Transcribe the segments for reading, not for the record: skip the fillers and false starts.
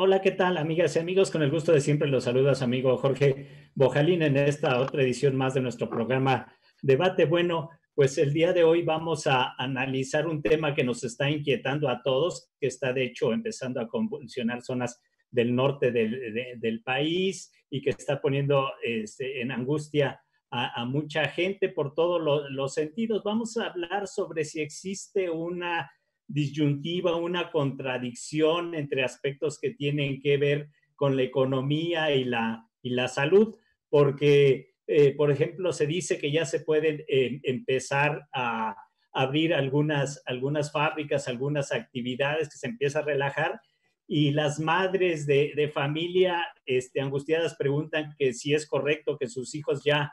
Hola, ¿qué tal, amigas y amigos? Con el gusto de siempre los saluda su amigo Jorge Bojalín en esta otra edición más de nuestro programa Debate. Bueno, pues el día de hoy vamos a analizar un tema que nos está inquietando a todos, que está de hecho empezando a convulsionar zonas del norte del país y que está poniendo en angustia a mucha gente por todos los sentidos. Vamos a hablar sobre si existe una disyuntiva, una contradicción entre aspectos que tienen que ver con la economía y la salud, porque, por ejemplo, se dice que ya se pueden empezar a abrir algunas fábricas, algunas actividades, que se empieza a relajar, y las madres de familia angustiadas preguntan que si es correcto que sus hijos ya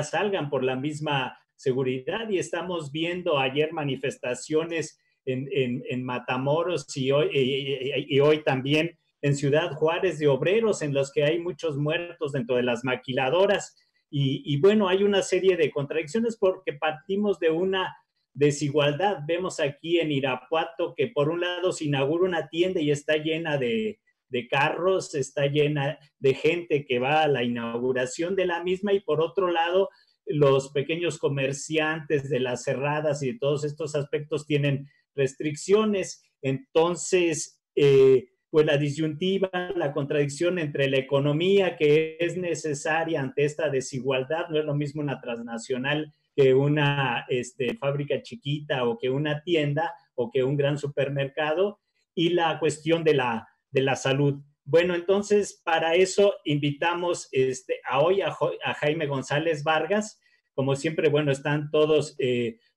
salgan por la misma seguridad, y estamos viendo ayer manifestaciones en Matamoros y hoy también en Ciudad Juárez de obreros en los que hay muchos muertos dentro de las maquiladoras. Bueno, hay una serie de contradicciones porque partimos de una desigualdad. Vemos aquí en Irapuato que por un lado se inaugura una tienda y está llena de carros, está llena de gente que va a la inauguración de la misma, y por otro lado los pequeños comerciantes de las cerradas y de todos estos aspectos tienen restricciones. Entonces, pues la disyuntiva, la contradicción entre la economía que es necesaria ante esta desigualdad, no es lo mismo una transnacional que una fábrica chiquita o que una tienda o que un gran supermercado, y la cuestión de la salud. Bueno, entonces para eso invitamos hoy a Jaime González Vargas. Como siempre, bueno, están todos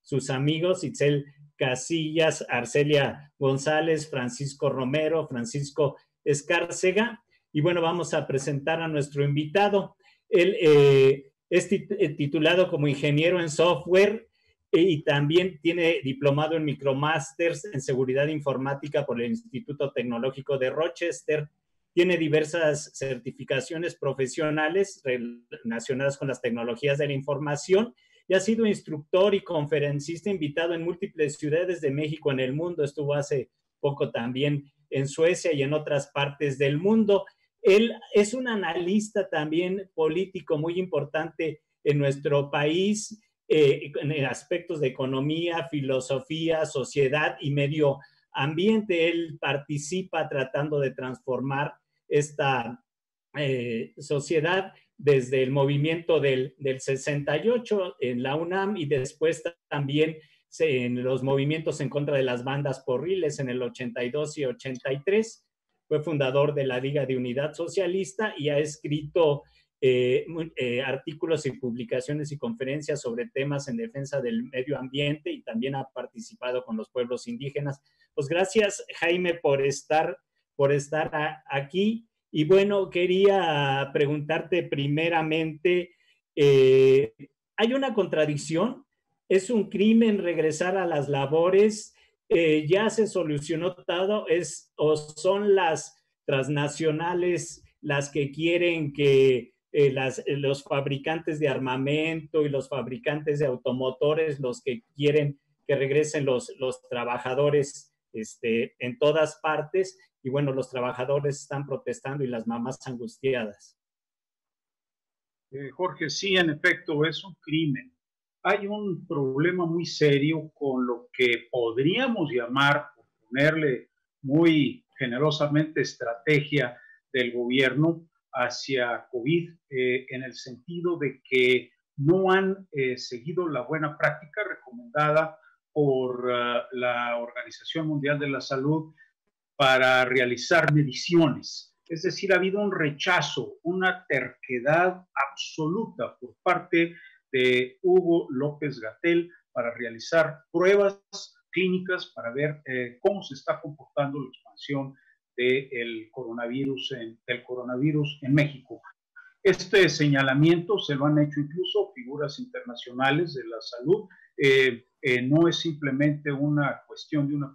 sus amigos, Itzel Casillas, Arcelia González, Francisco Romero, Francisco Escárcega. Y bueno, vamos a presentar a nuestro invitado. Él es titulado como ingeniero en software y también tiene diplomado en micromasters en seguridad informática por el Instituto Tecnológico de Rochester. Tiene diversas certificaciones profesionales relacionadas con las tecnologías de la información, y ha sido instructor y conferencista invitado en múltiples ciudades de México en el mundo. Estuvo hace poco también en Suecia y en otras partes del mundo. Él es un analista también político muy importante en nuestro país, en aspectos de economía, filosofía, sociedad y medio ambiente. Él participa tratando de transformar esta sociedad desde el movimiento del 68 en la UNAM, y después también en los movimientos en contra de las bandas porriles en el 82 y 83. Fue fundador de la Liga de Unidad Socialista y ha escrito artículos y publicaciones y conferencias sobre temas en defensa del medio ambiente, y también ha participado con los pueblos indígenas. Pues gracias, Jaime, por estar aquí. Y bueno, quería preguntarte primeramente, ¿hay una contradicción? ¿Es un crimen regresar a las labores? ¿Ya se solucionó todo? ¿O son las transnacionales las que quieren que los fabricantes de armamento y los fabricantes de automotores los que quieren que regresen los trabajadores en todas partes? Y bueno, los trabajadores están protestando y las mamás angustiadas. Jorge, sí, en efecto, es un crimen. Hay un problema muy serio con lo que podríamos llamar, por ponerle muy generosamente, estrategia del gobierno hacia COVID, en el sentido de que no han seguido la buena práctica recomendada por la Organización Mundial de la Salud para realizar mediciones. Es decir, ha habido un rechazo, una terquedad absoluta por parte de Hugo López-Gatell para realizar pruebas clínicas para ver cómo se está comportando la expansión del coronavirus en México. Este señalamiento se lo han hecho incluso figuras internacionales de la salud. No es simplemente una cuestión de una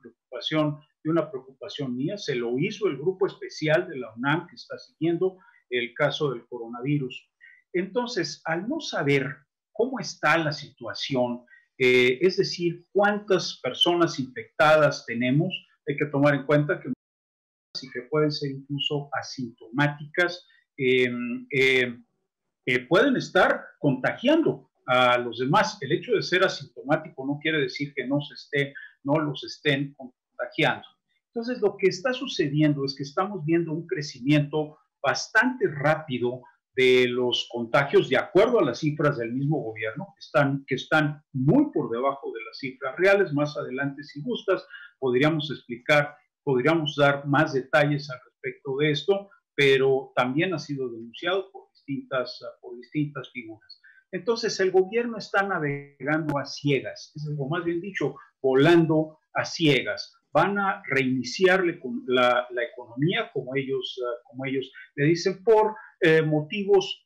preocupación mía, se lo hizo el grupo especial de la UNAM que está siguiendo el caso del coronavirus. Entonces, al no saber cómo está la situación, es decir, cuántas personas infectadas tenemos, hay que tomar en cuenta que y que pueden ser incluso asintomáticas, pueden estar contagiando a los demás. El hecho de ser asintomático no quiere decir que no los estén contagiando. Entonces, lo que está sucediendo es que estamos viendo un crecimiento bastante rápido de los contagios, de acuerdo a las cifras del mismo gobierno, que están muy por debajo de las cifras reales. Más adelante, si gustas, podríamos dar más detalles al respecto de esto, pero también ha sido denunciado por distintas figuras. Entonces, el gobierno está navegando a ciegas, o más bien dicho, volando a ciegas. Van a reiniciar la economía, como ellos le dicen, por motivos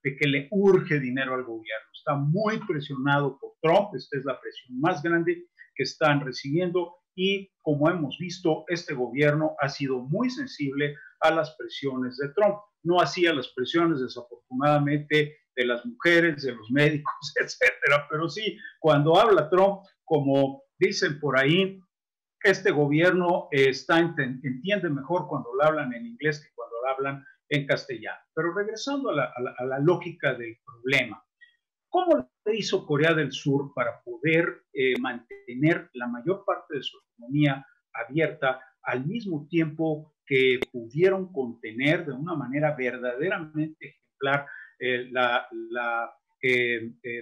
de que le urge dinero al gobierno. Está muy presionado por Trump. Esta es la presión más grande que están recibiendo, y como hemos visto, este gobierno ha sido muy sensible a las presiones de Trump. No así a las presiones, desafortunadamente, de las mujeres, de los médicos, etcétera. Pero sí, cuando habla Trump, como dicen por ahí, este gobierno entiende mejor cuando lo hablan en inglés que cuando lo hablan en castellano. Pero regresando a la lógica del problema, ¿cómo le hizo Corea del Sur para poder mantener la mayor parte de su economía abierta al mismo tiempo que pudieron contener de una manera verdaderamente ejemplar la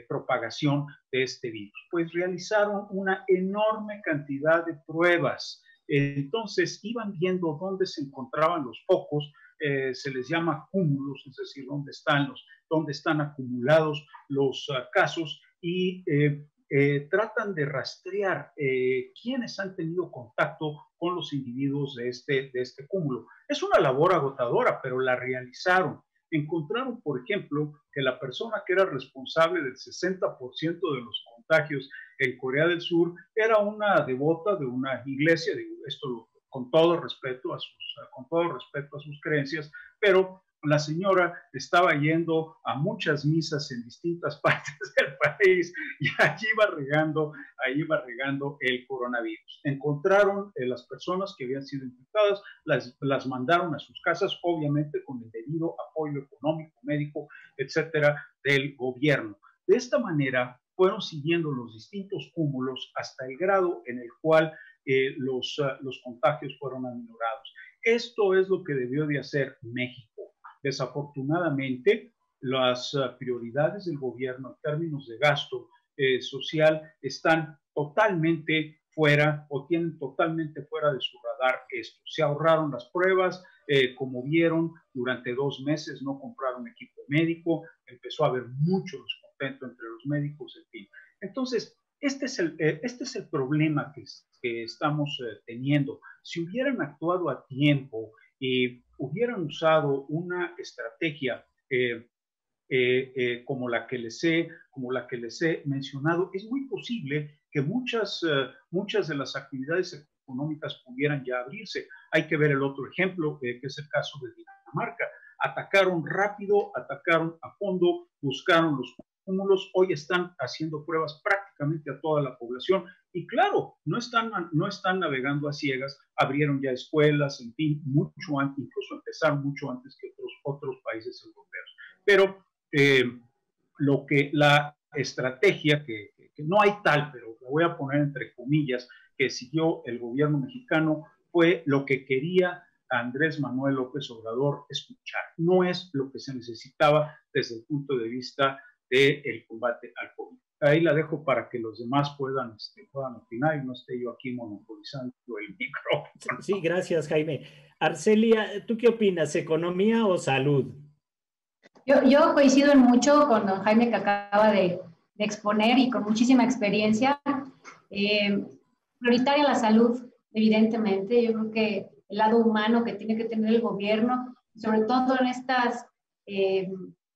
propagación de este virus? Pues realizaron una enorme cantidad de pruebas. Entonces iban viendo dónde se encontraban los focos, se les llama cúmulos, es decir, dónde están acumulados los casos, y tratan de rastrear quiénes han tenido contacto con los individuos de este cúmulo. Es una labor agotadora, pero la realizaron. Encontraron, por ejemplo, que la persona que era responsable del 60% de los contagios en Corea del Sur era una devota de una iglesia. Digo, esto con todo respeto a sus creencias, pero la señora estaba yendo a muchas misas en distintas partes del país, y allí iba regando el coronavirus. Encontraron las personas que habían sido infectadas, las mandaron a sus casas, obviamente con el debido apoyo económico, médico, etcétera, del gobierno. De esta manera fueron siguiendo los distintos cúmulos hasta el grado en el cual los contagios fueron aminorados. Esto es lo que debió de hacer México. Desafortunadamente, las prioridades del gobierno en términos de gasto social están totalmente fuera, o tienen totalmente fuera de su radar esto. Se ahorraron las pruebas, como vieron, durante 2 meses no compraron equipo médico, empezó a haber mucho descontento entre los médicos, en fin. Entonces, este es el problema que estamos teniendo. Si hubieran actuado a tiempo y hubieran usado una estrategia como la que les he mencionado, es muy posible que muchas de las actividades económicas pudieran ya abrirse. Hay que ver el otro ejemplo, que es el caso de Dinamarca. Atacaron rápido, atacaron a fondo, buscaron los cúmulos. Hoy están haciendo pruebas prácticamente a toda la población, y claro, no están navegando a ciegas. Abrieron ya escuelas, en fin, mucho antes, incluso empezaron mucho antes que otros países europeos. Pero la estrategia que no hay tal, pero la voy a poner entre comillas, que siguió el gobierno mexicano, fue lo que quería Andrés Manuel López Obrador escuchar. No es lo que se necesitaba desde el punto de vista del combate al COVID. Ahí la dejo para que los demás puedan opinar y no esté yo aquí monopolizando el micrófono. Sí, gracias, Jaime. Arcelia, ¿tú qué opinas? ¿Economía o salud? Yo coincido en mucho con don Jaime, que acaba de exponer, y con muchísima experiencia. Prioritaria la salud, evidentemente. Yo creo que el lado humano que tiene que tener el gobierno, sobre todo en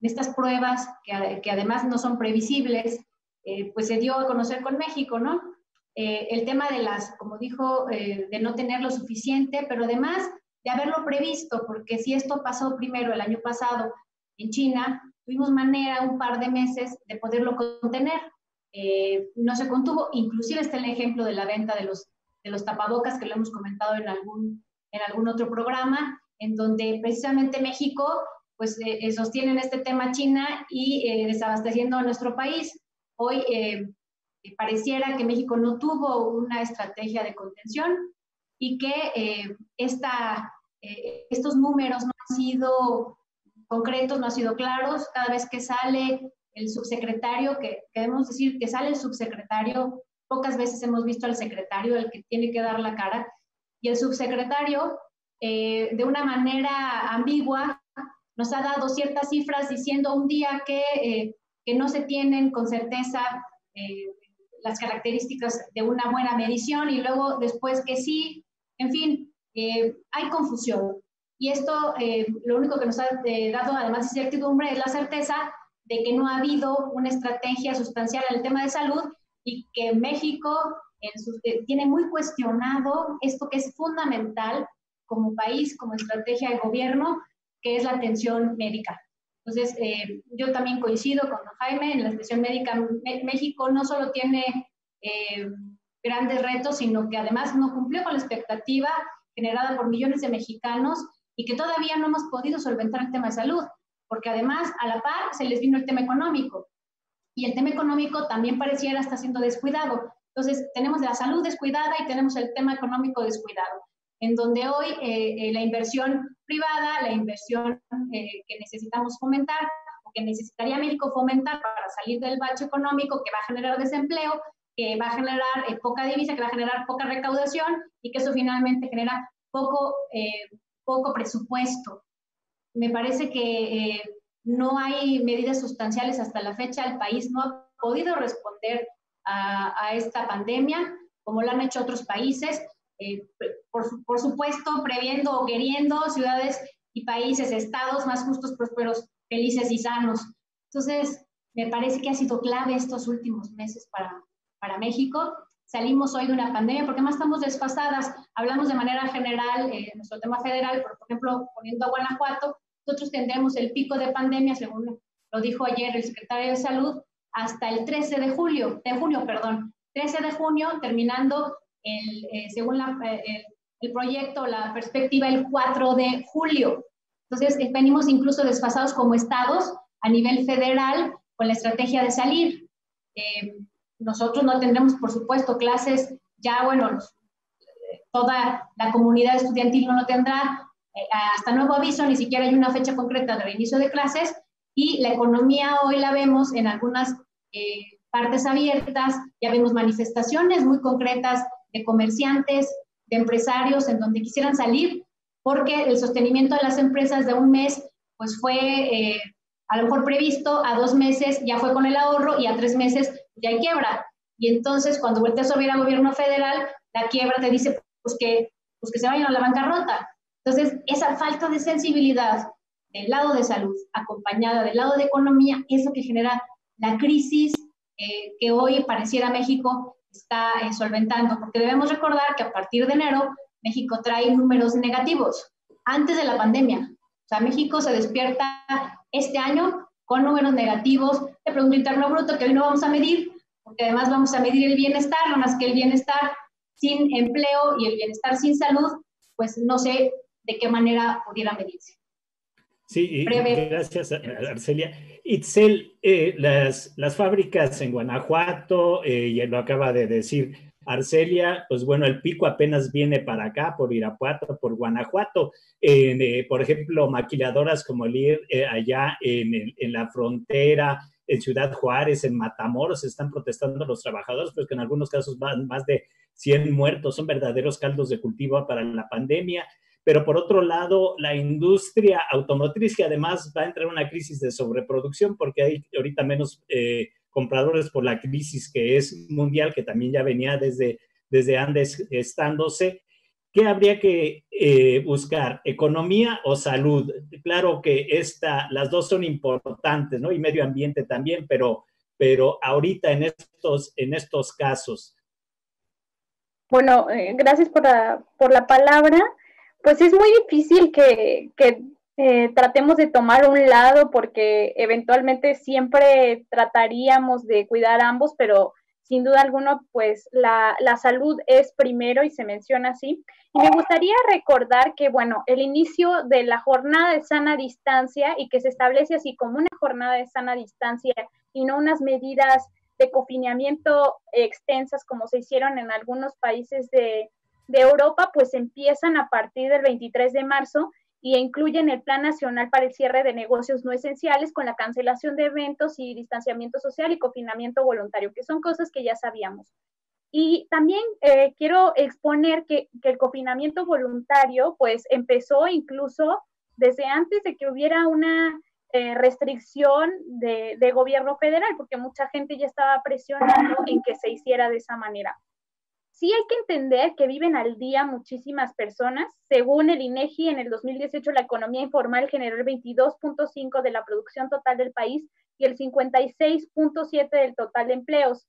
estas pruebas que además no son previsibles, pues se dio a conocer con México, ¿no? El tema de como dijo, de no tener lo suficiente, pero además de haberlo previsto, porque si esto pasó primero el año pasado en China, tuvimos manera un par de meses de poderlo contener. No se contuvo. Inclusive está el ejemplo de la venta de los tapabocas, que lo hemos comentado en en algún otro programa, en donde precisamente México pues sostiene en este tema China y desabasteciendo a nuestro país. Hoy pareciera que México no tuvo una estrategia de contención y que estos números no han sido concretos, no han sido claros. Cada vez que sale el subsecretario, que debemos decir que sale el subsecretario, pocas veces hemos visto al secretario, el que tiene que dar la cara, y el subsecretario, de una manera ambigua, nos ha dado ciertas cifras diciendo un día que no se tienen con certeza las características de una buena medición y luego después que sí. En fin, hay confusión. Y esto lo único que nos ha dado, además de incertidumbre, es la certeza de que no ha habido una estrategia sustancial en el tema de salud y que México tiene muy cuestionado esto que es fundamental como país, como estrategia de gobierno, que es la atención médica. Entonces, yo también coincido con don Jaime, en la atención médica México no solo tiene grandes retos, sino que además no cumplió con la expectativa generada por millones de mexicanos y que todavía no hemos podido solventar el tema de salud, porque además a la par se les vino el tema económico y el tema económico también pareciera estar siendo descuidado. Entonces tenemos la salud descuidada y tenemos el tema económico descuidado, en donde hoy la inversión privada, la inversión que necesitamos fomentar, o que necesitaría México fomentar para salir del bache económico que va a generar desempleo, que va a generar poca divisa, que va a generar poca recaudación y que eso finalmente genera poco presupuesto. Me parece que no hay medidas sustanciales hasta la fecha. El país no ha podido responder a esta pandemia como lo han hecho otros países, por supuesto previendo o queriendo ciudades y países, estados más justos, prósperos, felices y sanos. Entonces, me parece que ha sido clave estos últimos meses para México. Salimos hoy de una pandemia porque más estamos desfasadas. Hablamos de manera general, nuestro tema federal, por ejemplo, poniendo a Guanajuato, nosotros tendremos el pico de pandemia, según lo dijo ayer el secretario de Salud, hasta el 13 de junio, terminando según el proyecto, la perspectiva, el 4 de julio. Entonces, venimos incluso desfasados como estados a nivel federal con la estrategia de salir. Nosotros no tendremos, por supuesto, clases, ya, bueno, toda la comunidad estudiantil no lo tendrá, hasta nuevo aviso, ni siquiera hay una fecha concreta de reinicio de clases, y la economía hoy la vemos en algunas partes abiertas, ya vemos manifestaciones muy concretas de comerciantes, de empresarios, en donde quisieran salir, porque el sostenimiento de las empresas de un mes, pues fue a lo mejor previsto, a 2 meses ya fue con el ahorro, y a 3 meses ya hay quiebra. Y entonces, cuando volteas a ver al gobierno federal, la quiebra te dice pues que se vayan a la bancarrota. Entonces, esa falta de sensibilidad del lado de salud, acompañada del lado de economía, es lo que genera la crisis que hoy pareciera México está solventando, porque debemos recordar que a partir de enero, México trae números negativos, antes de la pandemia. O sea, México se despierta este año con números negativos de Producto Interno Bruto, que hoy no vamos a medir, porque además vamos a medir el bienestar, no más que el bienestar sin empleo y el bienestar sin salud, pues no sé de qué manera pudiera medirse. Sí, gracias, Arcelia. Itzel, las fábricas en Guanajuato, ya lo acaba de decir Arcelia, pues bueno, el pico apenas viene para acá, por Irapuato, por Guanajuato. Por ejemplo, maquiladoras como el IR, allá en la frontera, en Ciudad Juárez, en Matamoros, están protestando los trabajadores, pues que en algunos casos van más de 100 muertos, son verdaderos caldos de cultivo para la pandemia. Pero por otro lado, la industria automotriz, que además va a entrar en una crisis de sobreproducción porque hay ahorita menos compradores por la crisis que es mundial, que también ya venía desde antes estándose. ¿Qué habría que buscar? ¿Economía o salud? Claro que las dos son importantes, ¿no? Y medio ambiente también, pero ahorita en estos casos. Bueno, gracias por la palabra. Pues es muy difícil que tratemos de tomar un lado porque eventualmente siempre trataríamos de cuidar ambos, pero sin duda alguna, pues la salud es primero y se menciona así. Y me gustaría recordar que, bueno, el inicio de la jornada de sana distancia y que se establece así como una jornada de sana distancia y no unas medidas de confinamiento extensas como se hicieron en algunos países de Europa, pues empiezan a partir del 23 de marzo y incluyen el Plan Nacional para el Cierre de Negocios No Esenciales con la cancelación de eventos y distanciamiento social y confinamiento voluntario, que son cosas que ya sabíamos. Y también quiero exponer que el confinamiento voluntario pues empezó incluso desde antes de que hubiera una restricción de gobierno federal, porque mucha gente ya estaba presionando en que se hiciera de esa manera. Sí hay que entender que viven al día muchísimas personas. Según el INEGI, en el 2018 la economía informal generó el 22.5% de la producción total del país y el 56.7% del total de empleos.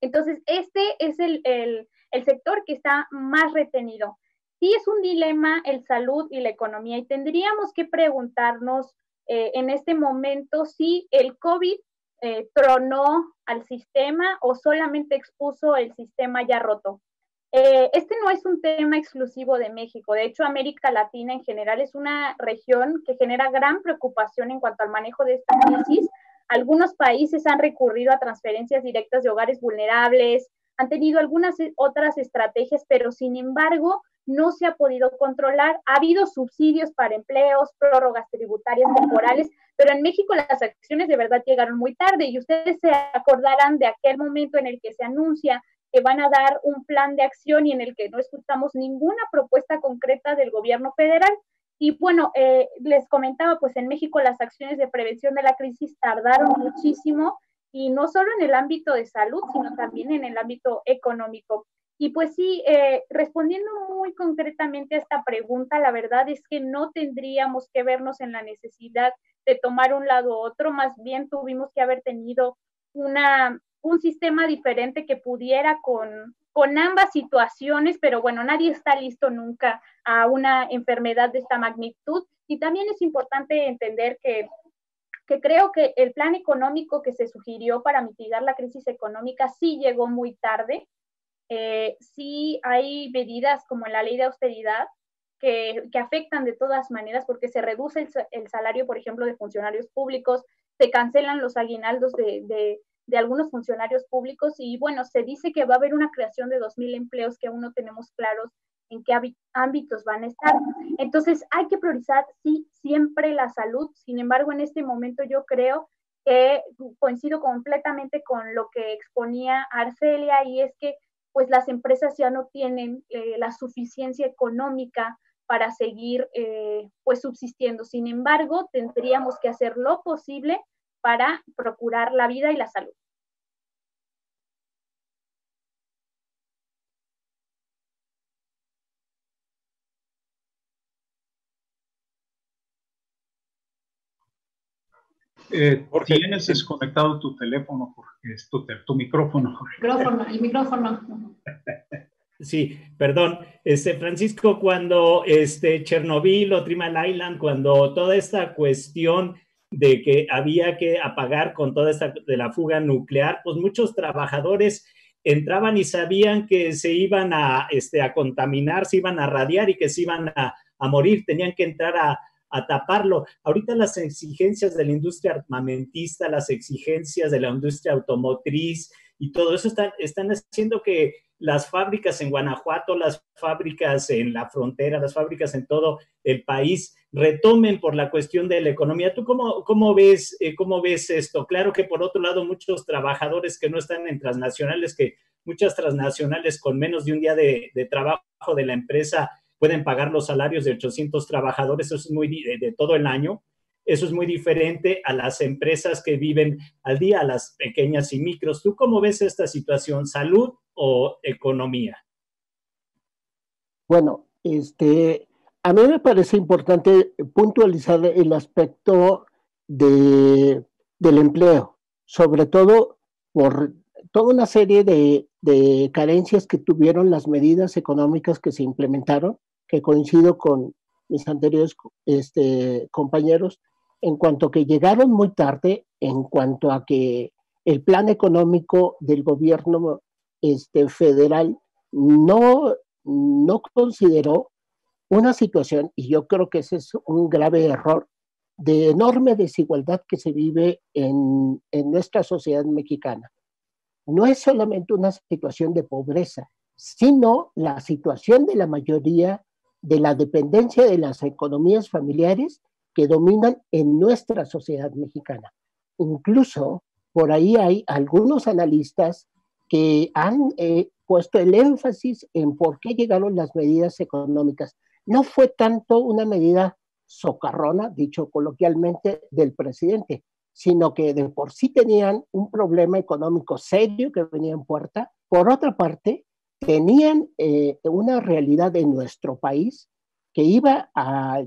Entonces, este es el sector que está más retenido. Sí es un dilema el salud y la economía y tendríamos que preguntarnos en este momento si el COVID tronó al sistema o solamente expuso el sistema ya roto. Este no es un tema exclusivo de México. De hecho, América Latina en general es una región que genera gran preocupación en cuanto al manejo de esta crisis. Algunos países han recurrido a transferencias directas de hogares vulnerables, han tenido algunas otras estrategias, pero sin embargo no se ha podido controlar. Ha habido subsidios para empleos, prórrogas tributarias temporales, pero en México las acciones de verdad llegaron muy tarde y ustedes se acordarán de aquel momento en el que se anuncia que van a dar un plan de acción y en el que no escuchamos ninguna propuesta concreta del gobierno federal. Y bueno, les comentaba, pues en México las acciones de prevención de la crisis tardaron muchísimo y no solo en el ámbito de salud, sino también en el ámbito económico. Y pues sí, respondiendo muy concretamente a esta pregunta, la verdad es que no tendríamos que vernos en la necesidad de tomar un lado u otro, más bien tuvimos que haber tenido un sistema diferente que pudiera con ambas situaciones, pero bueno, nadie está listo nunca a una enfermedad de esta magnitud. Y también es importante entender que creo que el plan económico que se sugirió para mitigar la crisis económica sí llegó muy tarde. Sí hay medidas como en la ley de austeridad que afectan de todas maneras porque se reduce el salario, por ejemplo, de funcionarios públicos, se cancelan los aguinaldos de algunos funcionarios públicos y bueno, se dice que va a haber una creación de 2,000 empleos que aún no tenemos claros en qué ámbitos van a estar. Entonces hay que priorizar, sí, siempre la salud. Sin embargo, en este momento yo creo que coincido completamente con lo que exponía Arcelia y es que pues las empresas ya no tienen la suficiencia económica para seguir pues subsistiendo. Sin embargo, tendríamos que hacer lo posible para procurar la vida y la salud. Tienes desconectado tu teléfono, porque es tu micrófono. El micrófono. Sí, perdón, Francisco, cuando Chernobyl o Three Mile Island, cuando toda esta cuestión de que había que apagar con toda esta de la fuga nuclear, pues muchos trabajadores entraban y sabían que se iban a contaminar, se iban a radiar y que se iban a morir, tenían que entrar a taparlo. Ahorita las exigencias de la industria armamentista, las exigencias de la industria automotriz y todo eso están haciendo que las fábricas en Guanajuato, las fábricas en la frontera, las fábricas en todo el país retomen por la cuestión de la economía. ¿Tú cómo ves esto? Claro que por otro lado muchos trabajadores que no están en transnacionales, que muchas transnacionales con menos de un día de trabajo de la empresa pueden pagar los salarios de 800 trabajadores, eso es muy de todo el año. Eso es muy diferente a las empresas que viven al día, a las pequeñas y micros. ¿Tú cómo ves esta situación, salud o economía? Bueno, a mí me parece importante puntualizar el aspecto del empleo, sobre todo por toda una serie de carencias que tuvieron las medidas económicas que se implementaron, que coincido con mis anteriores compañeros, en cuanto que llegaron muy tarde, en cuanto a que el plan económico del gobierno federal no consideró una situación, y yo creo que ese es un grave error, de enorme desigualdad que se vive en nuestra sociedad mexicana. No es solamente una situación de pobreza, sino la situación de la mayoría de la dependencia de las economías familiares que dominan en nuestra sociedad mexicana. Incluso por ahí hay algunos analistas que han puesto el énfasis en por qué llegaron las medidas económicas. No fue tanto una medida socarrona, dicho coloquialmente, del presidente, sino que de por sí tenían un problema económico serio que venía en puerta. Por otra parte, tenían una realidad en nuestro país que iba a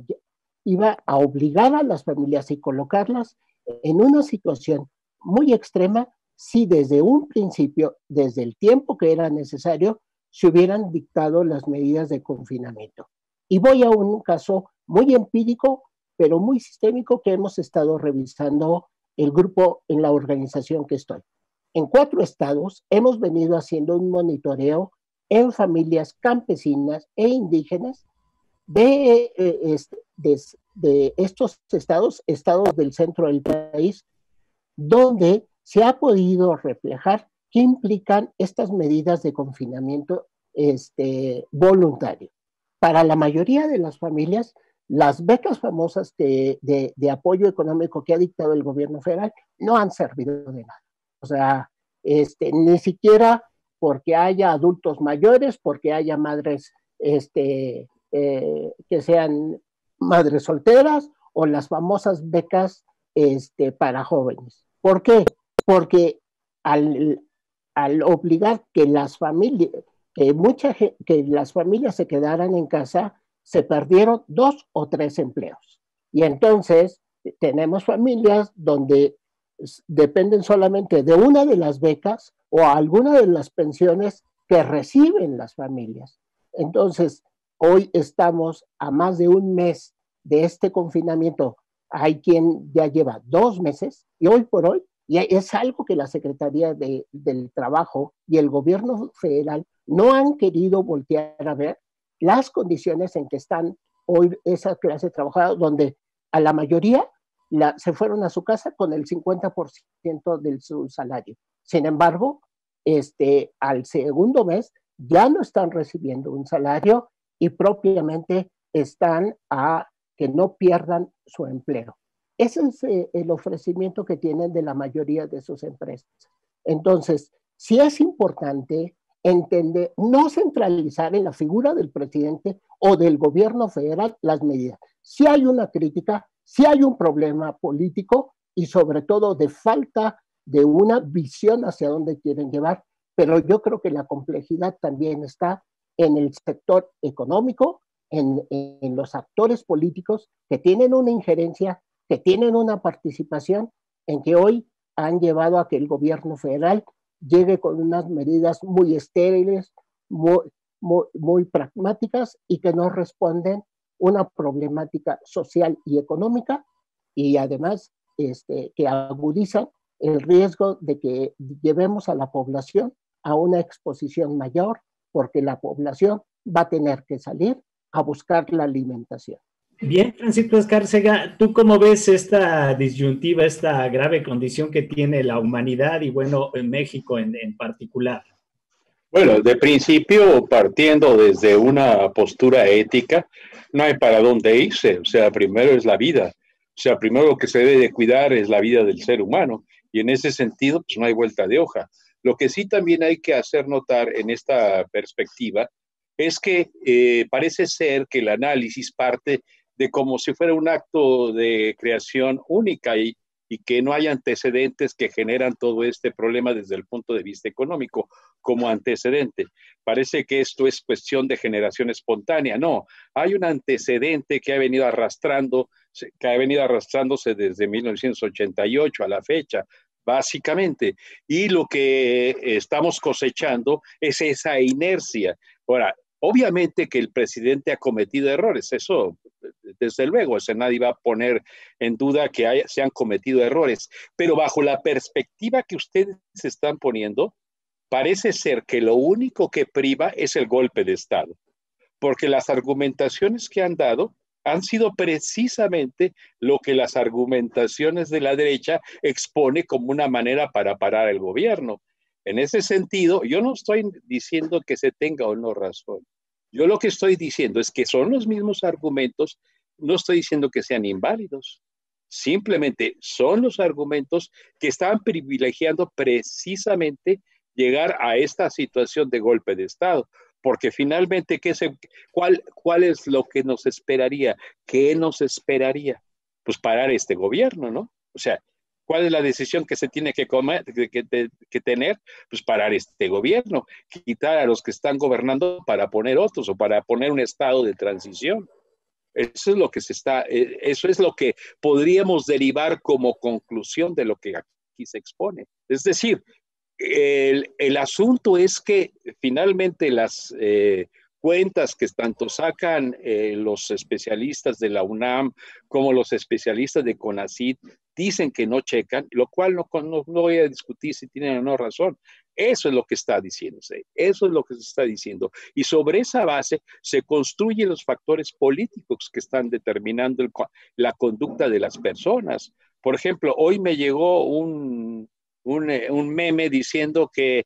obligar a las familias y colocarlas en una situación muy extrema si desde un principio, desde el tiempo que era necesario, se hubieran dictado las medidas de confinamiento. Y voy a un caso muy empírico, pero muy sistémico que hemos estado revisando el grupo en la organización que estoy. En 4 estados hemos venido haciendo un monitoreo en familias campesinas e indígenas de estos estados del centro del país, donde se ha podido reflejar qué implican estas medidas de confinamiento voluntario. Para la mayoría de las familias, las becas famosas de apoyo económico que ha dictado el gobierno federal no han servido de nada. O sea, ni siquiera porque haya adultos mayores, porque haya madres que sean madres solteras o las famosas becas para jóvenes. ¿Por qué? Porque al obligar que las familias se quedaran en casa, se perdieron 2 o 3 empleos. Y entonces tenemos familias donde dependen solamente de una de las becas o alguna de las pensiones que reciben las familias. Entonces, hoy estamos a más de un mes de este confinamiento. Hay quien ya lleva 2 meses y hoy por hoy, y es algo que la Secretaría del Trabajo y el gobierno federal no han querido voltear a ver las condiciones en que están hoy esa clase trabajadora, donde a la mayoría se fueron a su casa con el 50% de su salario. Sin embargo, al segundo mes ya no están recibiendo un salario y propiamente están a que no pierdan su empleo. Ese es el ofrecimiento que tienen de la mayoría de sus empresas. Entonces, sí es importante entender, no centralizar en la figura del presidente o del gobierno federal las medidas. Sí hay una crítica, sí hay un problema político y sobre todo de falta de una visión hacia dónde quieren llevar, pero yo creo que la complejidad también está en el sector económico, en los actores políticos que tienen una injerencia, que tienen una participación en que hoy han llevado a que el gobierno federal llegue con unas medidas muy estériles, muy pragmáticas y que no responden una problemática social y económica y además que agudizan el riesgo de que llevemos a la población a una exposición mayor porque la población va a tener que salir a buscar la alimentación. Bien, Francisco Escárcega, ¿tú cómo ves esta disyuntiva, esta grave condición que tiene la humanidad y, bueno, en México en particular? Bueno, de principio, partiendo desde una postura ética, no hay para dónde irse. O sea, primero es la vida. O sea, primero lo que se debe de cuidar es la vida del ser humano. Y en ese sentido, pues no hay vuelta de hoja. Lo que sí también hay que hacer notar en esta perspectiva es que parece ser que el análisis parte de como si fuera un acto de creación única y que no hay antecedentes que generan todo este problema desde el punto de vista económico como antecedente. Parece que esto es cuestión de generación espontánea. No, hay un antecedente que ha venido arrastrándose desde 1988 a la fecha, básicamente. Y lo que estamos cosechando es esa inercia. Ahora, Obviamente que el presidente ha cometido errores, eso desde luego, o sea, nadie va a poner en duda que se han cometido errores, pero bajo la perspectiva que ustedes están poniendo, parece ser que lo único que priva es el golpe de Estado, porque las argumentaciones que han dado han sido precisamente lo que las argumentaciones de la derecha expone como una manera para parar el gobierno. En ese sentido, yo no estoy diciendo que se tenga o no razón. Yo lo que estoy diciendo es que son los mismos argumentos, no estoy diciendo que sean inválidos, simplemente son los argumentos que están privilegiando precisamente llegar a esta situación de golpe de Estado. Porque finalmente, ¿cuál es lo que nos esperaría? ¿Qué nos esperaría? Pues parar este gobierno, ¿no? O sea, ¿cuál es la decisión que se tiene que tener? Pues parar este gobierno, quitar a los que están gobernando para poner otros o para poner un estado de transición. Eso es lo que podríamos derivar como conclusión de lo que aquí se expone. Es decir, el asunto es que finalmente las cuentas que tanto sacan los especialistas de la UNAM como los especialistas de CONACYT dicen que no checan, lo cual no voy a discutir si tienen o no razón. Eso es lo que está diciéndose, eso es lo que se está diciendo. Y sobre esa base se construyen los factores políticos que están determinando la conducta de las personas. Por ejemplo, hoy me llegó un meme diciendo que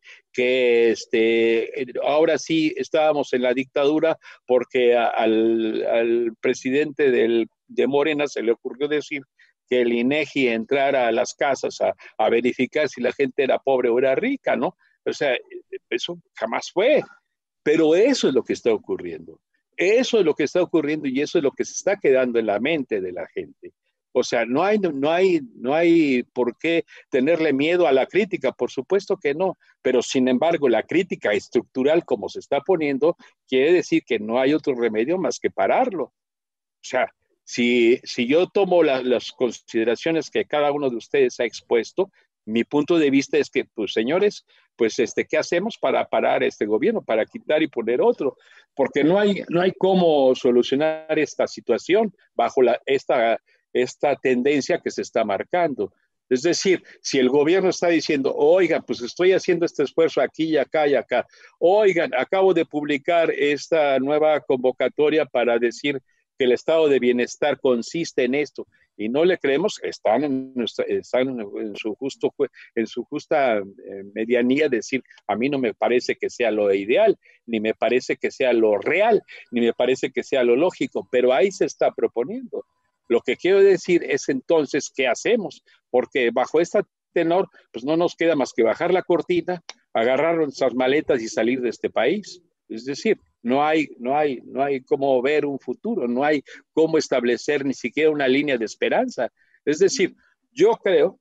ahora sí estábamos en la dictadura porque al presidente de Morena se le ocurrió decir que el INEGI entrara a las casas a verificar si la gente era pobre o era rica, ¿no? O sea, eso jamás fue, pero eso es lo que está ocurriendo. Eso es lo que está ocurriendo y eso es lo que se está quedando en la mente de la gente. O sea, no hay por qué tenerle miedo a la crítica, por supuesto que no, pero sin embargo la crítica estructural como se está poniendo quiere decir que no hay otro remedio más que pararlo. O sea, si yo tomo las consideraciones que cada uno de ustedes ha expuesto, mi punto de vista es que, pues señores, pues ¿qué hacemos para parar este gobierno, para quitar y poner otro? Porque no hay cómo solucionar esta situación bajo esta tendencia que se está marcando. Es decir, si el gobierno está diciendo, oigan, pues estoy haciendo este esfuerzo aquí y acá y acá, oigan, acabo de publicar esta nueva convocatoria para decir que el estado de bienestar consiste en esto, y no le creemos, están en su justa medianía decir, a mí no me parece que sea lo ideal, ni me parece que sea lo real, ni me parece que sea lo lógico, pero ahí se está proponiendo. Lo que quiero decir es entonces, ¿qué hacemos? Porque bajo este tenor, pues no nos queda más que bajar la cortina, agarrar nuestras maletas y salir de este país. Es decir, no hay cómo ver un futuro, no hay cómo establecer ni siquiera una línea de esperanza. Es decir, yo creo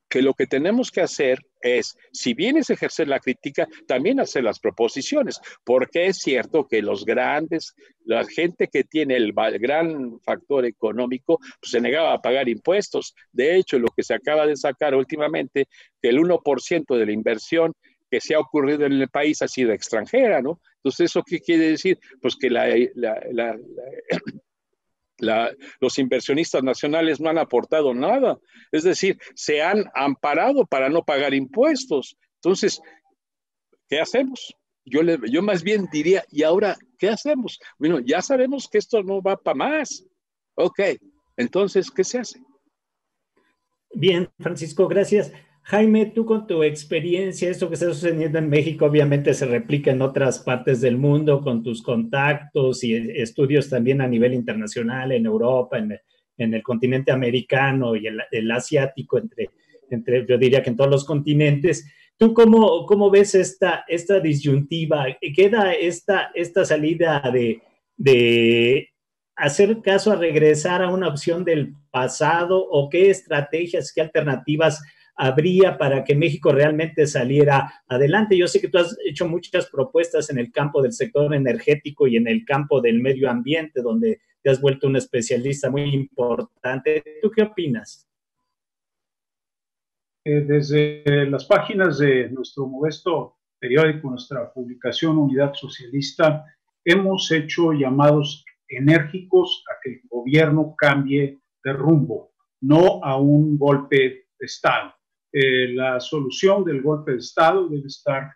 que lo que tenemos que hacer es, si bien es ejercer la crítica, también hacer las proposiciones, porque es cierto que la gente que tiene el gran factor económico, pues se negaba a pagar impuestos. De hecho, lo que se acaba de sacar últimamente, que el 1% de la inversión que se ha ocurrido en el país ha sido extranjera, ¿no? Entonces, ¿eso qué quiere decir? Pues que los inversionistas nacionales no han aportado nada. Es decir, se han amparado para no pagar impuestos. Entonces, ¿qué hacemos? Yo más bien diría, ¿y ahora qué hacemos? Bueno, ya sabemos que esto no va para más. Ok, entonces, ¿qué se hace? Bien, Francisco, gracias. Jaime, tú con tu experiencia, esto que está sucediendo en México obviamente se replica en otras partes del mundo con tus contactos y estudios también a nivel internacional, en Europa, en el continente americano y el asiático, yo diría que en todos los continentes. ¿Tú cómo ves esta disyuntiva? ¿Queda esta salida de hacer caso a regresar a una opción del pasado o qué estrategias, qué alternativas habría para que México realmente saliera adelante? Yo sé que tú has hecho muchas propuestas en el campo del sector energético y en el campo del medio ambiente, donde te has vuelto un especialista muy importante. ¿Tú qué opinas? Desde las páginas de nuestro modesto periódico, nuestra publicación Unidad Socialista, hemos hecho llamados enérgicos a que el gobierno cambie de rumbo, no a un golpe de Estado. La solución del golpe de Estado debe estar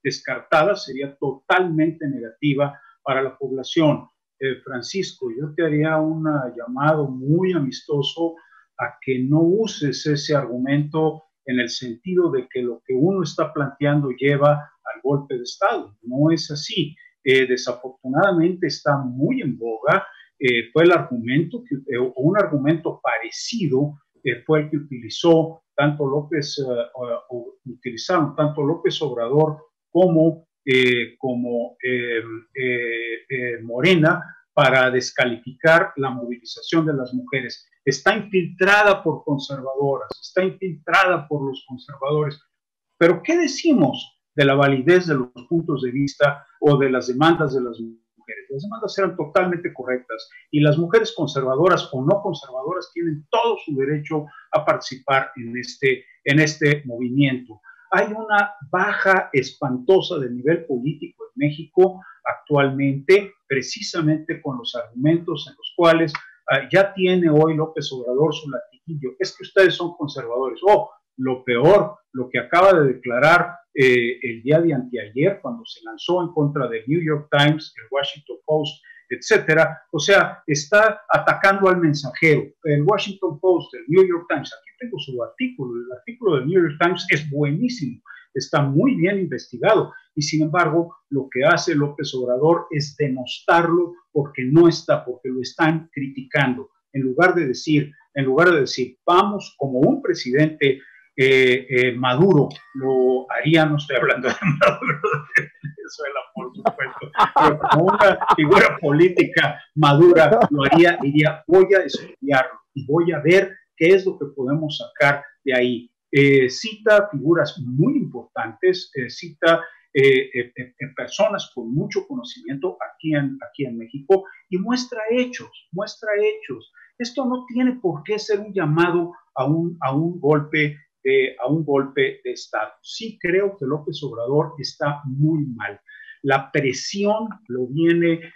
descartada, sería totalmente negativa para la población. Francisco, yo te haría un llamado muy amistoso a que no uses ese argumento en el sentido de que lo que uno está planteando lleva al golpe de Estado. No es así. Desafortunadamente está muy en boga. Fue el argumento, un argumento parecido fue el que utilizaron tanto López Obrador como Morena para descalificar la movilización de las mujeres. Está infiltrada por conservadoras, está infiltrada por los conservadores. Pero ¿qué decimos de la validez de los puntos de vista o de las demandas de las mujeres? Las demandas eran totalmente correctas y las mujeres conservadoras o no conservadoras tienen todo su derecho a participar en este movimiento. Hay una baja espantosa del nivel político en México actualmente, precisamente con los argumentos en los cuales ya tiene hoy López Obrador su latiguillo. Es que ustedes son conservadores. Lo peor, lo que acaba de declarar el día de anteayer, cuando se lanzó en contra del New York Times, el Washington Post, etcétera. O sea, está atacando al mensajero. El Washington Post, el New York Times, aquí tengo su artículo. El artículo del New York Times es buenísimo, está muy bien investigado. Y sin embargo, lo que hace López Obrador es denostarlo porque lo están criticando. En lugar de decir, vamos como un presidente Maduro lo haría, no estoy hablando de Maduro de Venezuela, por supuesto, pero como una figura política madura lo haría, diría, voy a estudiarlo y voy a ver qué es lo que podemos sacar de ahí. Cita figuras muy importantes, cita personas con mucho conocimiento aquí en México y muestra hechos. Esto no tiene por qué ser un llamado a un golpe de Estado. Sí creo que López Obrador está muy mal. La presión lo viene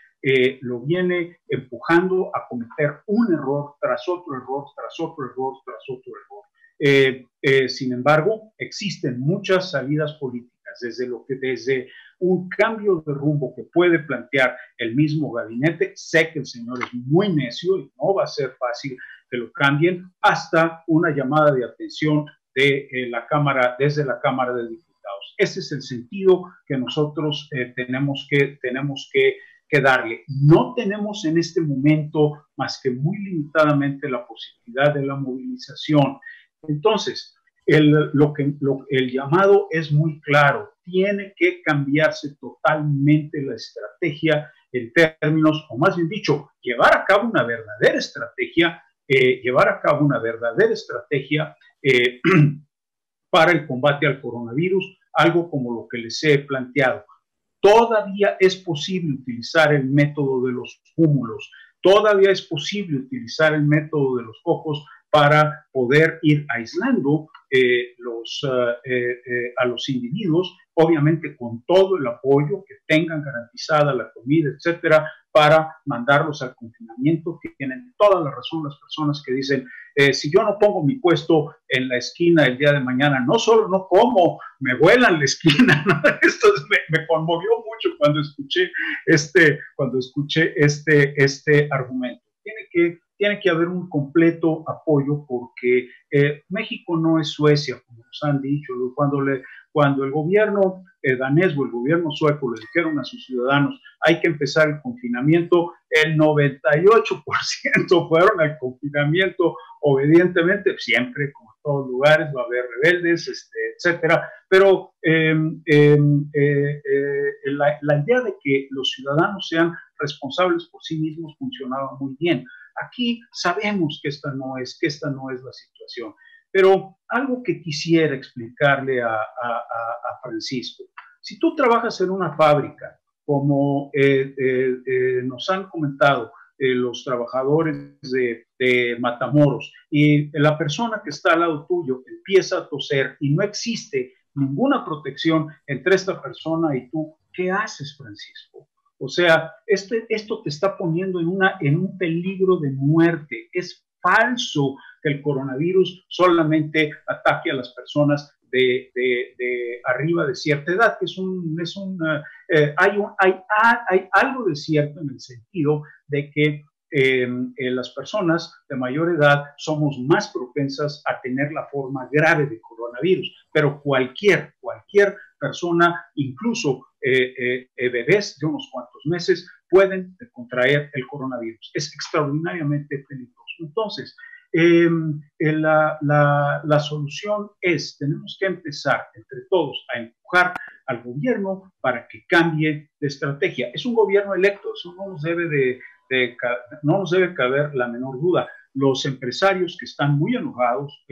empujando a cometer un error tras otro error, tras otro error, tras otro error. Sin embargo, existen muchas salidas políticas, desde un cambio de rumbo que puede plantear el mismo gabinete. Sé que el señor es muy necio y no va a ser fácil que lo cambien, hasta una llamada de atención desde la Cámara de Diputados. Ese es el sentido que nosotros tenemos que darle. No tenemos en este momento más que muy limitadamente la posibilidad de la movilización. Entonces, el llamado es muy claro. Tiene que cambiarse totalmente la estrategia en términos, o más bien dicho, llevar a cabo una verdadera estrategia para el combate al coronavirus, algo como lo que les he planteado. Todavía es posible utilizar el método de los cúmulos, todavía es posible utilizar el método de los focos para poder ir aislando a los individuos, obviamente con todo el apoyo, que tengan garantizada la comida, etcétera, para mandarlos al confinamiento, que tienen toda la razón las personas que dicen, si yo no pongo mi puesto en la esquina el día de mañana, no solo no como, me vuelan la esquina, ¿no? Esto me conmovió mucho cuando escuché este argumento. Tiene que haber un completo apoyo porque México no es Suecia, como nos han dicho. Cuando el gobierno danés o el gobierno sueco le dijeron a sus ciudadanos hay que empezar el confinamiento, el 98% fueron al confinamiento obedientemente. Siempre, como en todos lugares, va a haber rebeldes, etcétera. Pero la idea de que los ciudadanos sean responsables por sí mismos funcionaba muy bien. Aquí sabemos que esta no es la situación, pero algo que quisiera explicarle a Francisco. Si tú trabajas en una fábrica, como nos han comentado los trabajadores de Matamoros, y la persona que está al lado tuyo empieza a toser y no existe ninguna protección entre esta persona y tú, ¿qué haces, Francisco? O sea, esto te está poniendo en un peligro de muerte. Es falso que el coronavirus solamente ataque a las personas de arriba de cierta edad, que hay algo de cierto en el sentido de que las personas de mayor edad somos más propensas a tener la forma grave de coronavirus, pero cualquier persona, incluso bebés de unos cuantos meses, pueden contraer el coronavirus. Es extraordinariamente peligroso. Entonces, la solución es, tenemos que empezar entre todos a empujar al gobierno para que cambie de estrategia. Es un gobierno electo, eso no nos debe caber la menor duda. Los empresarios que están muy enojados,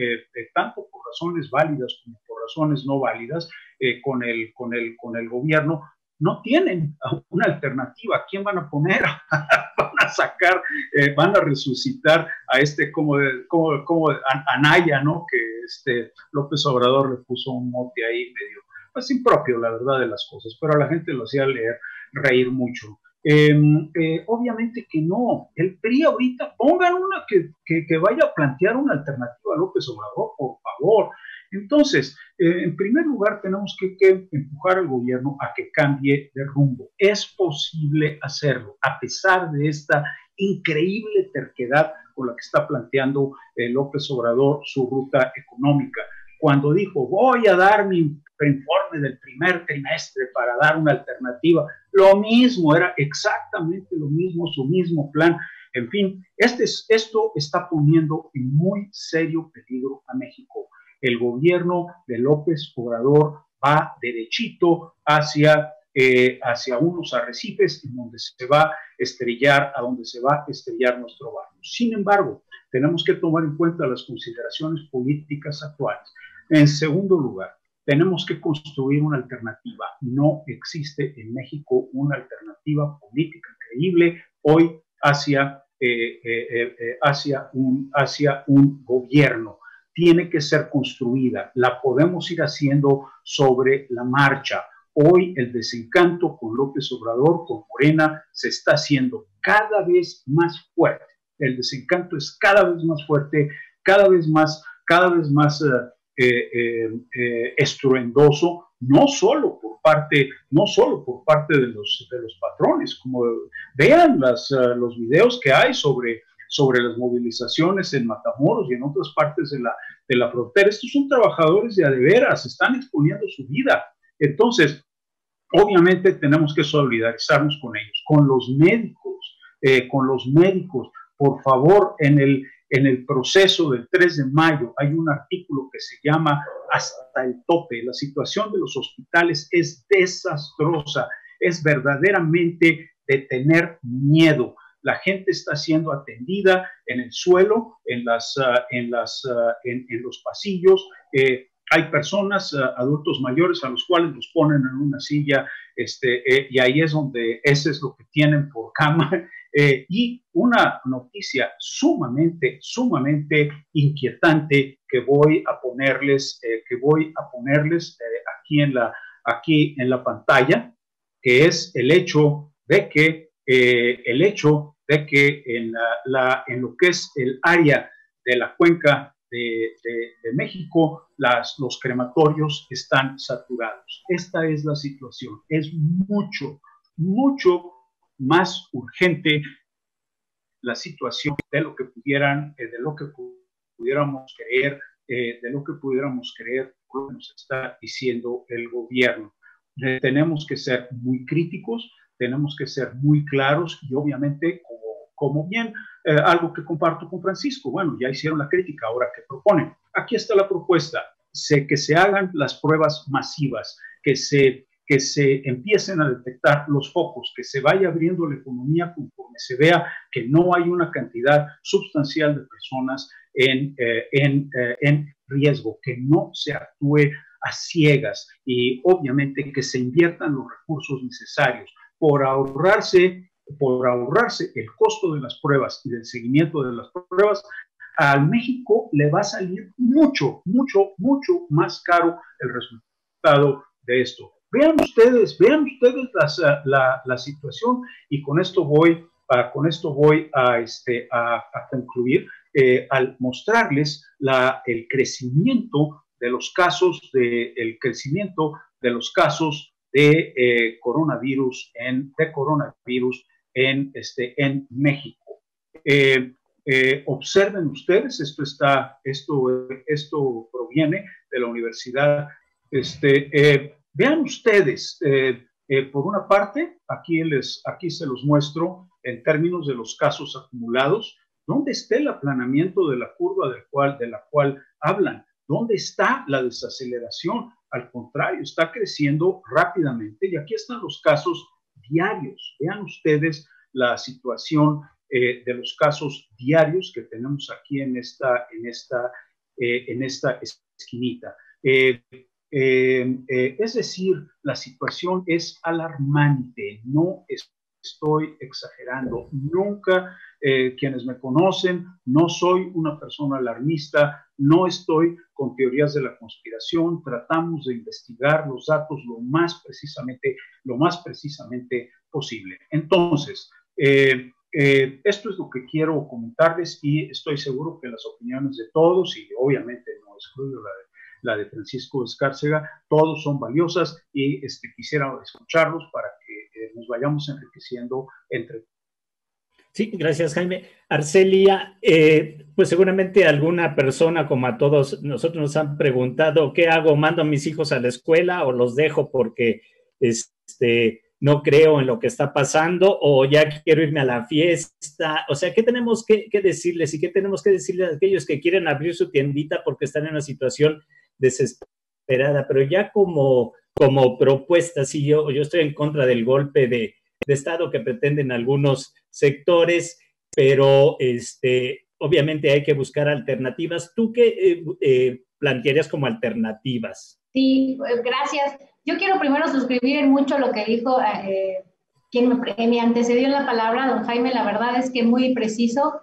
tanto por razones válidas como por razones no válidas, con el gobierno, no tienen una alternativa. ¿Quién van a poner? Van a sacar, van a resucitar a como Anaya, ¿no? Que López Obrador le puso un mote ahí medio, pues impropio, la verdad de las cosas, pero a la gente lo hacía reír mucho. Obviamente que no. El PRI ahorita, pongan una que vaya a plantear una alternativa a López Obrador, por favor. Entonces, en primer lugar, tenemos que empujar al gobierno a que cambie de rumbo. Es posible hacerlo, a pesar de esta increíble terquedad con la que está planteando López Obrador su ruta económica. Cuando dijo, voy a dar mi informe del primer trimestre para dar una alternativa, lo mismo, era exactamente lo mismo, su mismo plan. En fin, esto está poniendo en muy serio peligro a México. El gobierno de López Obrador va derechito hacia unos arrecifes en donde se va a estrellar nuestro barco. Sin embargo, tenemos que tomar en cuenta las consideraciones políticas actuales. En segundo lugar, tenemos que construir una alternativa. No existe en México una alternativa política creíble hoy hacia un gobierno. Tiene que ser construida. La podemos ir haciendo sobre la marcha. Hoy el desencanto con López Obrador, con Morena, se está haciendo cada vez más fuerte. El desencanto es cada vez más fuerte, cada vez más estruendoso, no solo por parte de los patrones. Como vean los videos que hay sobre las movilizaciones en Matamoros y en otras partes de la frontera. Estos son trabajadores de a de veras, están exponiendo su vida. Entonces, obviamente tenemos que solidarizarnos con ellos, con los médicos. Por favor, en el proceso del 3 de mayo hay un artículo que se llama Hasta el tope. La situación de los hospitales es desastrosa, es verdaderamente de tener miedo. La gente está siendo atendida en el suelo, en los pasillos. Hay personas, adultos mayores, a los cuales los ponen en una silla, y ahí es donde ese es lo que tienen por cama. Y una noticia sumamente inquietante que voy a ponerles aquí en la pantalla, que es el hecho de que en lo que es el área de la cuenca de México, los crematorios están saturados. Esta es la situación. Es mucho más urgente la situación de lo que pudiéramos creer, lo que nos está diciendo el gobierno. Tenemos que ser muy críticos, tenemos que ser muy claros y obviamente, como bien, algo que comparto con Francisco, bueno, ya hicieron la crítica, ahora ¿qué proponen? Aquí está la propuesta, que se hagan las pruebas masivas, que se empiecen a detectar los focos, que se vaya abriendo la economía conforme se vea que no hay una cantidad sustancial de personas en riesgo, que no se actúe a ciegas y obviamente que se inviertan los recursos necesarios por ahorrarse el costo de las pruebas y del seguimiento de las pruebas. A México le va a salir mucho más caro el resultado de esto. Vean ustedes la situación, y con esto voy a concluir, al mostrarles el crecimiento de los casos de coronavirus en México. Observen ustedes, esto proviene de la universidad. Vean ustedes, por una parte, aquí se los muestro en términos de los casos acumulados, ¿dónde está el aplanamiento de la curva de la cual hablan? ¿Dónde está la desaceleración? Al contrario, está creciendo rápidamente, y aquí están los casos diarios. Vean ustedes la situación de los casos diarios que tenemos aquí en esta esquinita. Es decir, la situación es alarmante, no estoy exagerando. Nunca, quienes me conocen, no soy una persona alarmista, no estoy con teorías de la conspiración. Tratamos de investigar los datos lo más precisamente posible. Entonces, esto es lo que quiero comentarles, y estoy seguro que las opiniones de todos, y obviamente no excluyo la de Francisco Escárcega, todos son valiosas, y quisiera escucharlos para que nos vayamos enriqueciendo entre. Sí, gracias, Jaime. Arcelia, pues seguramente alguna persona, como a todos nosotros, nos han preguntado, ¿qué hago? ¿Mando a mis hijos a la escuela o los dejo porque no creo en lo que está pasando, o ya quiero irme a la fiesta? O sea, ¿qué tenemos que decirles, y qué tenemos que decirles a aquellos que quieren abrir su tiendita porque están en una situación desesperada? Pero ya como propuesta, sí, yo estoy en contra del golpe de Estado que pretenden algunos sectores, pero obviamente hay que buscar alternativas. ¿Tú qué plantearías como alternativas? Sí, gracias. Yo quiero primero suscribir mucho lo que dijo quien me antecedió en la palabra, don Jaime. La verdad es que muy preciso.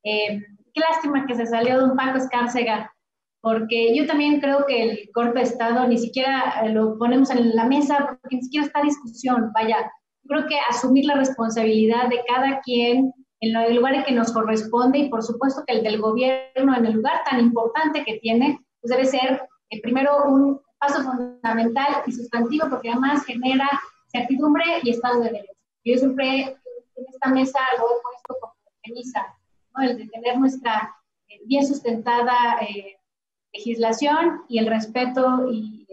Qué lástima que se salió don Paco Escárcega, porque yo también creo que el golpe de Estado ni siquiera lo ponemos en la mesa, porque ni siquiera está discusión. Vaya, creo que asumir la responsabilidad de cada quien en el lugar en que nos corresponde, y por supuesto que el del gobierno en el lugar tan importante que tiene, pues debe ser primero un paso fundamental y sustantivo, porque además genera certidumbre y Estado de Derecho. Yo siempre en esta mesa lo he puesto como premisa, ¿no? El de tener nuestra bien sustentada legislación y el respeto y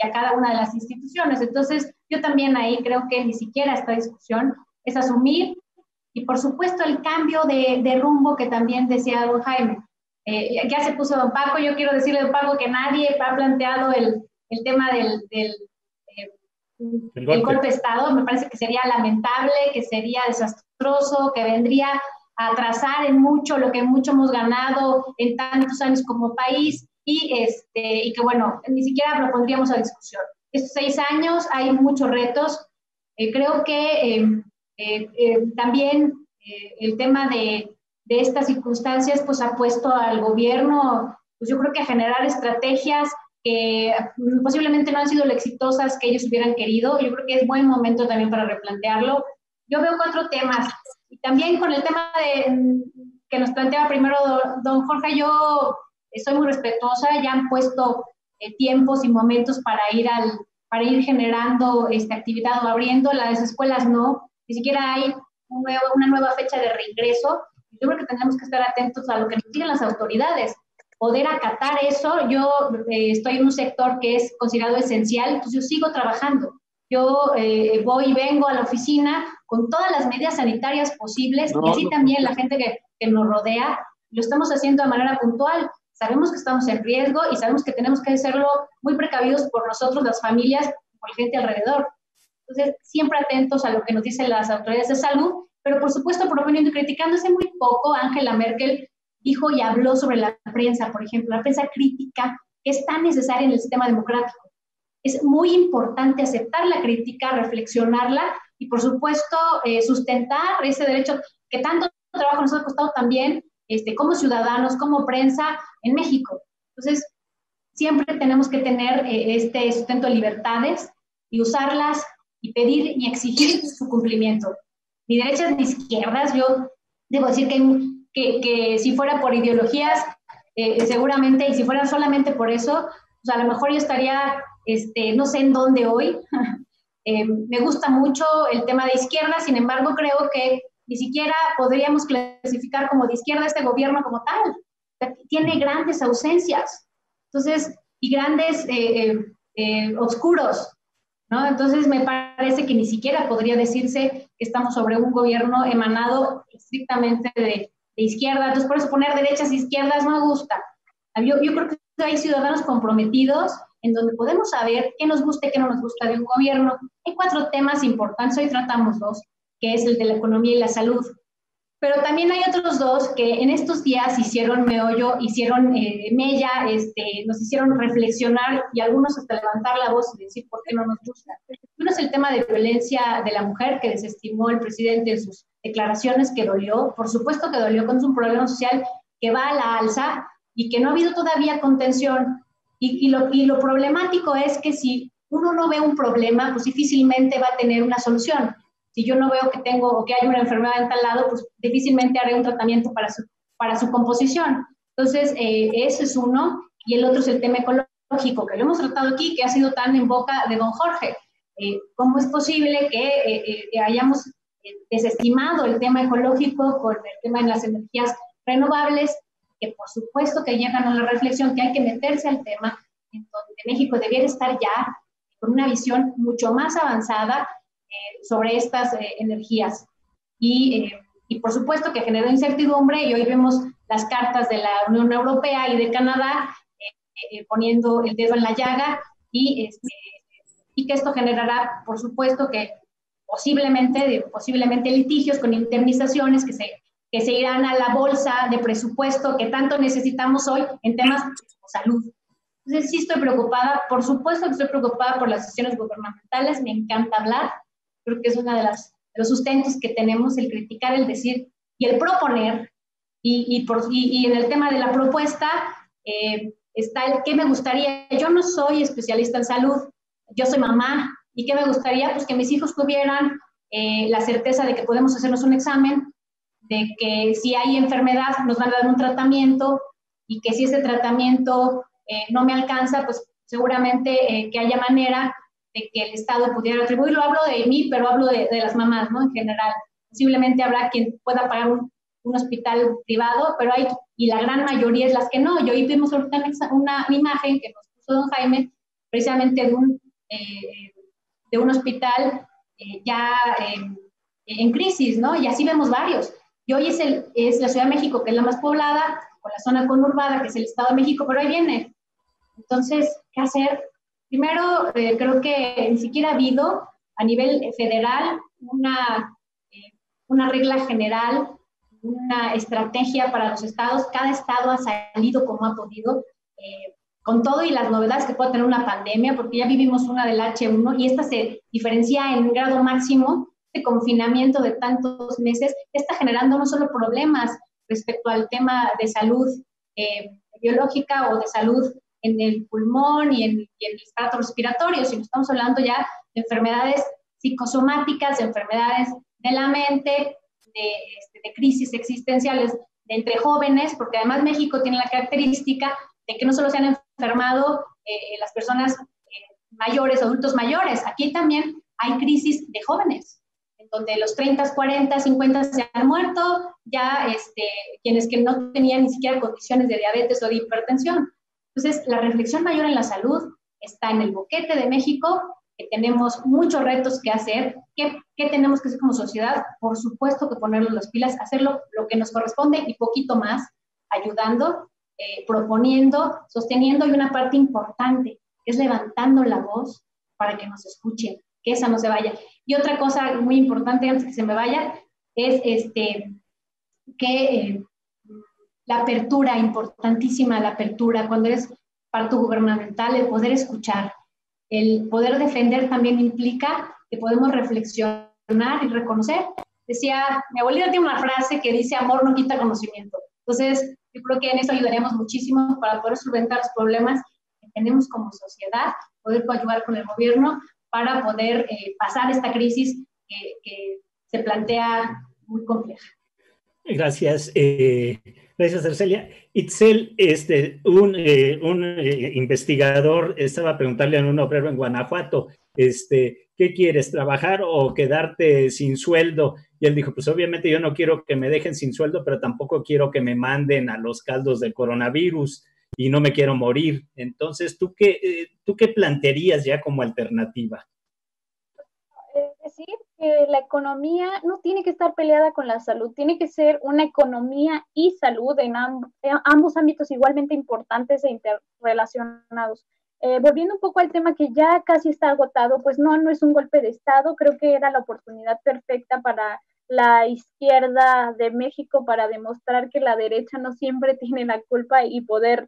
a cada una de las instituciones. Entonces, yo también ahí creo que ni siquiera esta discusión es asumir, y por supuesto el cambio de rumbo que también decía don Jaime. Ya se puso don Paco. Yo quiero decirle a don Paco que nadie ha planteado el tema del golpe de Estado. Me parece que sería lamentable, que sería desastroso, que vendría a atrasar en mucho lo que mucho hemos ganado en tantos años como país, y que bueno, ni siquiera lo pondríamos a discusión. Estos 6 años hay muchos retos. Creo que también el tema de estas circunstancias pues ha puesto al gobierno, pues yo creo que a generar estrategias que posiblemente no han sido lo exitosas que ellos hubieran querido. Yo creo que es buen momento también para replantearlo. Yo veo 4 temas, y también con el tema que nos planteaba primero don Jorge, yo soy muy respetuosa. Ya han puesto tiempos y momentos para ir generando actividad o abriendo. Las escuelas no, ni siquiera hay una nueva fecha de reingreso. Yo creo que tenemos que estar atentos a lo que nos digan las autoridades, poder acatar eso. Yo estoy en un sector que es considerado esencial, entonces yo sigo trabajando. Yo voy y vengo a la oficina con todas las medidas sanitarias posibles, y así también la gente que nos rodea. Lo estamos haciendo de manera puntual. Sabemos que estamos en riesgo y sabemos que tenemos que hacerlo muy precavidos por nosotros, las familias, por la gente alrededor. Entonces, siempre atentos a lo que nos dicen las autoridades de salud, pero por supuesto proponiendo y criticando. Hace muy poco Angela Merkel dijo y habló sobre la prensa, por ejemplo, la prensa crítica, que es tan necesaria en el sistema democrático. Es muy importante aceptar la crítica, reflexionarla y, por supuesto, sustentar ese derecho que tanto trabajo nos ha costado también como ciudadanos, como prensa en México. Entonces, siempre tenemos que tener este sustento de libertades, y usarlas y pedir y exigir su cumplimiento. Ni derechas ni izquierdas, yo debo decir que si fuera por ideologías, seguramente, y si fuera solamente por eso, pues a lo mejor yo estaría, no sé en dónde hoy. Me gusta mucho el tema de izquierda, sin embargo creo que ni siquiera podríamos clasificar como de izquierda este gobierno como tal. Tiene grandes ausencias, entonces, y grandes oscuros, ¿no? Entonces me parece que ni siquiera podría decirse que estamos sobre un gobierno emanado estrictamente de izquierda. Entonces por eso poner derechas e izquierdas no me gusta. Yo creo que hay ciudadanos comprometidos en donde podemos saber qué nos gusta y qué no nos gusta de un gobierno. Hay 4 temas importantes, hoy tratamos 2, que es el de la economía y la salud. Pero también hay otros 2 que en estos días hicieron meollo, hicieron mella, nos hicieron reflexionar y algunos hasta levantar la voz y decir por qué no nos gusta. Uno es el tema de violencia de la mujer, que desestimó el presidente en sus declaraciones, que dolió. Por supuesto que dolió, con un problema social que va a la alza y que no ha habido todavía contención. Y lo problemático es que si uno no ve un problema, pues difícilmente va a tener una solución. Si yo no veo que tengo o que hay una enfermedad en tal lado, pues difícilmente haré un tratamiento para su composición. Entonces, ese es uno. Y el otro es el tema ecológico, que lo hemos tratado aquí, que ha sido tan en boca de don Jorge. ¿Cómo es posible que hayamos desestimado el tema ecológico con el tema de las energías renovables? Que por supuesto que llegan a la reflexión que hay que meterse al tema, en donde México debiera estar ya con una visión mucho más avanzada sobre estas energías. Y por supuesto que generó incertidumbre, y hoy vemos las cartas de la Unión Europea y de Canadá poniendo el dedo en la llaga, y que esto generará, por supuesto, que posiblemente litigios con indemnizaciones que se irán a la bolsa de presupuesto que tanto necesitamos hoy en temas de salud. Entonces sí estoy preocupada, por supuesto que estoy preocupada por las decisiones gubernamentales, me encanta hablar, creo que es uno de los sustentos que tenemos, el criticar, el decir y el proponer, y en el tema de la propuesta está el qué me gustaría. Yo no soy especialista en salud, yo soy mamá, y qué me gustaría, pues que mis hijos tuvieran la certeza de que podemos hacernos un examen, de que si hay enfermedad nos van a dar un tratamiento, y que si ese tratamiento no me alcanza, pues seguramente que haya manera de que el Estado pudiera retribuirlo. Hablo de mí, pero hablo de las mamás, ¿no? En general. Posiblemente habrá quien pueda pagar un hospital privado, pero hay, y la gran mayoría es las que no. Y hoy vimos ahorita una imagen que nos puso don Jaime, precisamente de un hospital ya en crisis, ¿no? Y así vemos varios. Y hoy es la Ciudad de México, que es la más poblada, con la zona conurbada, que es el Estado de México, pero ahí viene. Entonces, ¿qué hacer? Primero, creo que ni siquiera ha habido a nivel federal una regla general, una estrategia para los estados. Cada estado ha salido como ha podido, con todo y las novedades que puede tener una pandemia, porque ya vivimos una del H1 y esta se diferencia en un grado máximo de confinamiento de tantos meses. Está generando no solo problemas respecto al tema de salud biológica o de salud en el pulmón y en el aparato respiratorio, sino estamos hablando ya de enfermedades psicosomáticas, de enfermedades de la mente, de crisis existenciales entre jóvenes, porque además México tiene la característica de que no solo se han enfermado las personas mayores, adultos mayores, aquí también hay crisis de jóvenes, en donde los 30, 40, 50 se han muerto, ya quienes que no tenían ni siquiera condiciones de diabetes o de hipertensión. Entonces, la reflexión mayor en la salud está en el boquete de México, que tenemos muchos retos que hacer. ¿Qué tenemos que hacer como sociedad? Por supuesto que ponernos las pilas, hacerlo lo que nos corresponde y poquito más, ayudando, proponiendo, sosteniendo, y una parte importante es levantando la voz para que nos escuchen, que esa no se vaya. Y otra cosa muy importante antes que se me vaya es que la apertura, importantísima la apertura, cuando eres parte gubernamental, el poder escuchar, el poder defender también implica que podemos reflexionar y reconocer. Decía, mi abuelita tiene una frase que dice, amor no quita conocimiento. Entonces, yo creo que en eso ayudaríamos muchísimo para poder solventar los problemas que tenemos como sociedad, poder ayudar con el gobierno, para poder pasar esta crisis que se plantea muy compleja. Gracias. Gracias, Arcelia. Itzel, un investigador estaba a preguntarle a un obrero en Guanajuato, ¿qué quieres, trabajar o quedarte sin sueldo? Y él dijo, pues obviamente yo no quiero que me dejen sin sueldo, pero tampoco quiero que me manden a los caldos del coronavirus y no me quiero morir. Entonces, ¿tú qué plantearías ya como alternativa? Es decir, que la economía no tiene que estar peleada con la salud, tiene que ser una economía y salud en ambos ámbitos igualmente importantes e interrelacionados. Volviendo un poco al tema que ya casi está agotado, pues no es un golpe de Estado, creo que era la oportunidad perfecta para la izquierda de México para demostrar que la derecha no siempre tiene la culpa y poder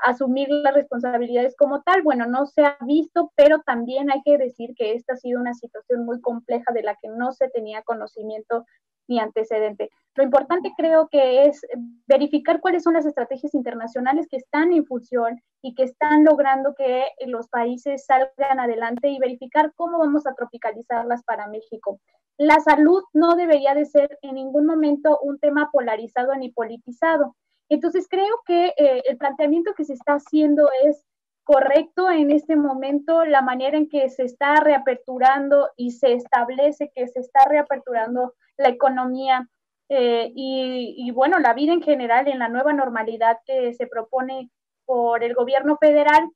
asumir las responsabilidades como tal. Bueno, no se ha visto, pero también hay que decir que esta ha sido una situación muy compleja de la que no se tenía conocimiento ni antecedente. Lo importante creo que es verificar cuáles son las estrategias internacionales que están en función y que están logrando que los países salgan adelante y verificar cómo vamos a tropicalizarlas para México. La salud no debería de ser en ningún momento un tema polarizado ni politizado. Entonces creo que el planteamiento que se está haciendo es correcto en este momento, la manera en que se está reaperturando y se establece que se está reaperturando la economía y bueno, la vida en general en la nueva normalidad que se propone por el gobierno federal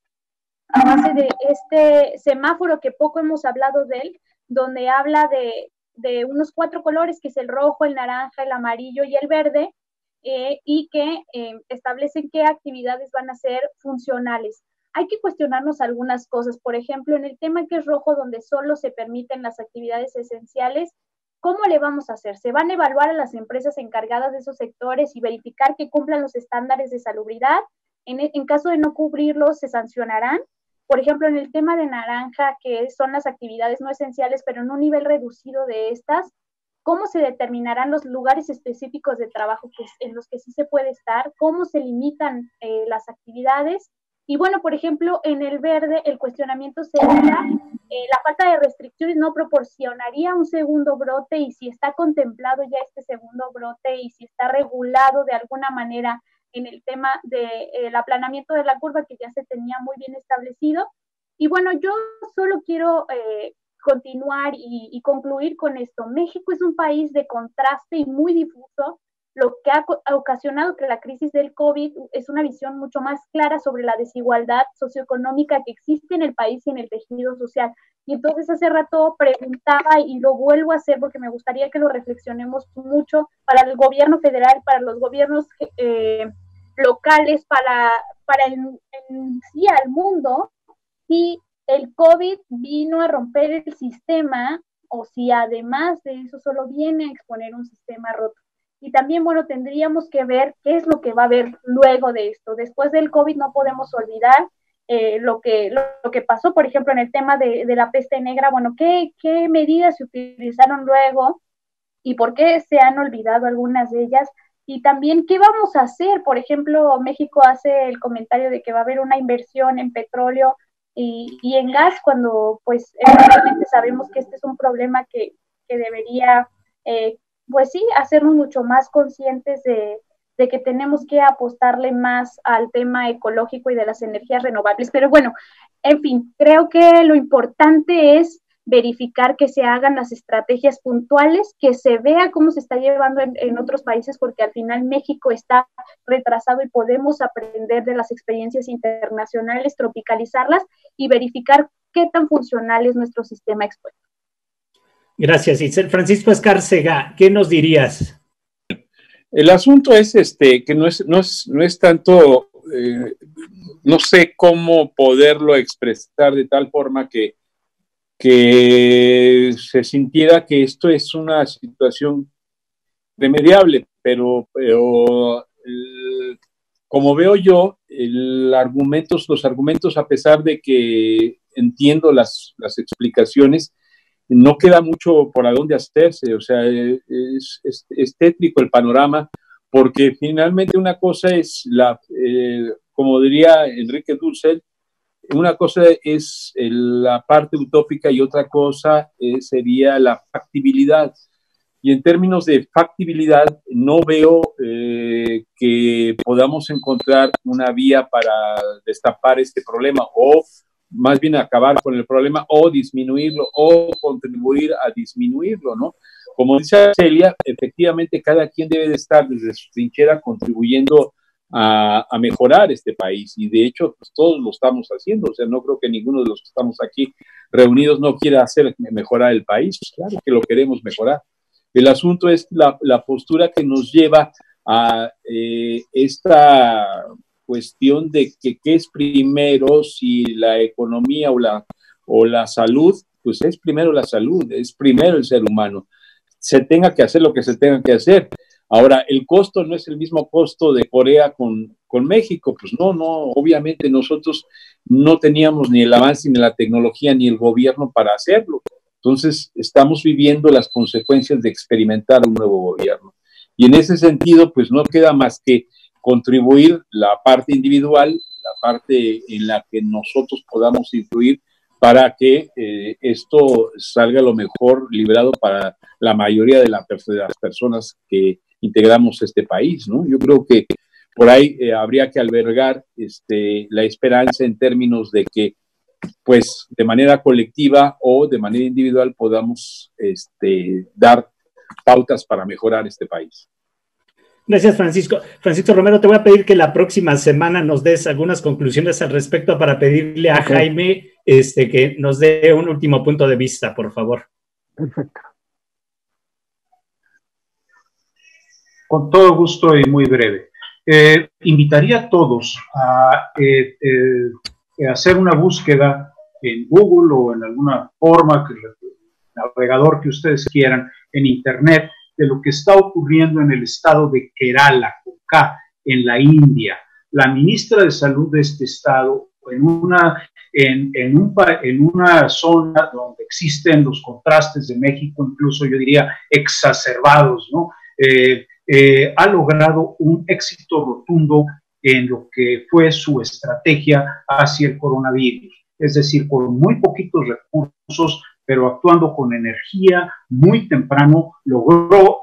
a base de este semáforo que poco hemos hablado de él, donde habla de unos 4 colores, que es el rojo, el naranja, el amarillo y el verde, y que establecen qué actividades van a ser funcionales. Hay que cuestionarnos algunas cosas, por ejemplo, en el tema que es rojo, donde solo se permiten las actividades esenciales, ¿cómo le vamos a hacer? ¿Se van a evaluar a las empresas encargadas de esos sectores y verificar que cumplan los estándares de salubridad? En caso de no cubrirlos, ¿se sancionarán? Por ejemplo, en el tema de naranja, que son las actividades no esenciales, pero en un nivel reducido de estas, ¿cómo se determinarán los lugares específicos de trabajo en los que sí se puede estar? ¿Cómo se limitan las actividades? Y bueno, por ejemplo, en el verde el cuestionamiento sería la falta de restricciones no proporcionaría un segundo brote, y si está contemplado ya este segundo brote y si está regulado de alguna manera en el tema del aplanamiento de la curva que ya se tenía muy bien establecido. Y bueno, yo solo quiero continuar y concluir con esto. México es un país de contraste y muy difuso, lo que ha ocasionado que la crisis del COVID es una visión mucho más clara sobre la desigualdad socioeconómica que existe en el país y en el tejido social. Y entonces hace rato preguntaba, y lo vuelvo a hacer porque me gustaría que lo reflexionemos mucho, para el gobierno federal, para los gobiernos locales, para en sí al mundo, si el COVID vino a romper el sistema o si además de eso solo viene a exponer un sistema roto. Y también, bueno, tendríamos que ver qué es lo que va a haber luego de esto. Después del COVID no podemos olvidar lo que pasó, por ejemplo, en el tema de la peste negra. Bueno, ¿qué medidas se utilizaron luego y por qué se han olvidado algunas de ellas? Y también, ¿qué vamos a hacer? Por ejemplo, México hace el comentario de que va a haber una inversión en petróleo y en gas, cuando pues evidentemente sabemos que este es un problema que debería pues sí, hacernos mucho más conscientes de que tenemos que apostarle más al tema ecológico y de las energías renovables. Pero bueno, en fin, creo que lo importante es verificar que se hagan las estrategias puntuales, que se vea cómo se está llevando en otros países, porque al final México está retrasado y podemos aprender de las experiencias internacionales, tropicalizarlas y verificar qué tan funcional es nuestro sistema expuesto. Gracias, Itzel. Francisco Escárcega, ¿qué nos dirías? El asunto es que no es tanto, no sé cómo poderlo expresar de tal forma que se sintiera que esto es una situación remediable, pero como veo yo, los argumentos, a pesar de que entiendo las explicaciones, no queda mucho por a dónde hacerse. O sea, es tétrico el panorama, porque finalmente una cosa es como diría Enrique Dussel, una cosa es la parte utópica y otra cosa sería la factibilidad. Y en términos de factibilidad, no veo que podamos encontrar una vía para destapar este problema, o más bien acabar con el problema, o disminuirlo, o contribuir a disminuirlo, ¿no? Como dice Celia, efectivamente cada quien debe de estar desde su trinchera contribuyendo a mejorar este país, y de hecho pues, todos lo estamos haciendo. O sea, no creo que ninguno de los que estamos aquí reunidos no quiera hacer mejorar el país. Pues claro que lo queremos mejorar. El asunto es la postura que nos lleva a esta cuestión de que qué es primero, si la economía o la salud. Pues es primero la salud, es primero el ser humano. Se tenga que hacer lo que se tenga que hacer. Ahora, el costo no es el mismo costo de Corea con México. Pues no, obviamente nosotros no teníamos ni el avance, ni la tecnología, ni el gobierno para hacerlo. Entonces, estamos viviendo las consecuencias de experimentar un nuevo gobierno. Y en ese sentido, pues no queda más que contribuir la parte individual, la parte en la que nosotros podamos influir para que esto salga lo mejor librado para la mayoría de las personas que integramos este país, ¿no? Yo creo que por ahí habría que albergar la esperanza en términos de que, pues, de manera colectiva o de manera individual podamos dar pautas para mejorar este país. Gracias, Francisco. Francisco Romero, te voy a pedir que la próxima semana nos des algunas conclusiones al respecto para pedirle a Jaime que nos dé un último punto de vista, por favor. Perfecto. Con todo gusto y muy breve. Invitaría a todos a hacer una búsqueda en Google o en alguna forma, navegador que ustedes quieran, en Internet, de lo que está ocurriendo en el estado de Kerala, con K, en la India. La ministra de Salud de este estado, en una zona donde existen los contrastes de México, incluso yo diría exacerbados, ¿no? Ha logrado un éxito rotundo en lo que fue su estrategia hacia el coronavirus. Es decir, con muy poquitos recursos, pero actuando con energía muy temprano, logró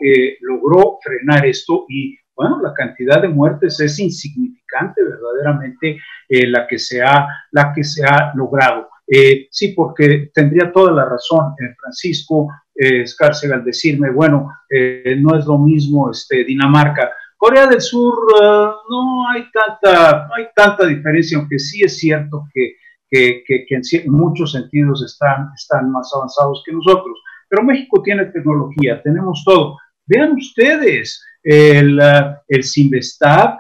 frenar esto. Y bueno, la cantidad de muertes es insignificante verdaderamente la que se ha logrado. Sí, porque tendría toda la razón Francisco Escárcega al decirme, bueno, no es lo mismo Dinamarca. Corea del Sur, no hay tanta diferencia, aunque sí es cierto que en muchos sentidos están más avanzados que nosotros. Pero México tiene tecnología, tenemos todo. Vean ustedes, el Cinvestav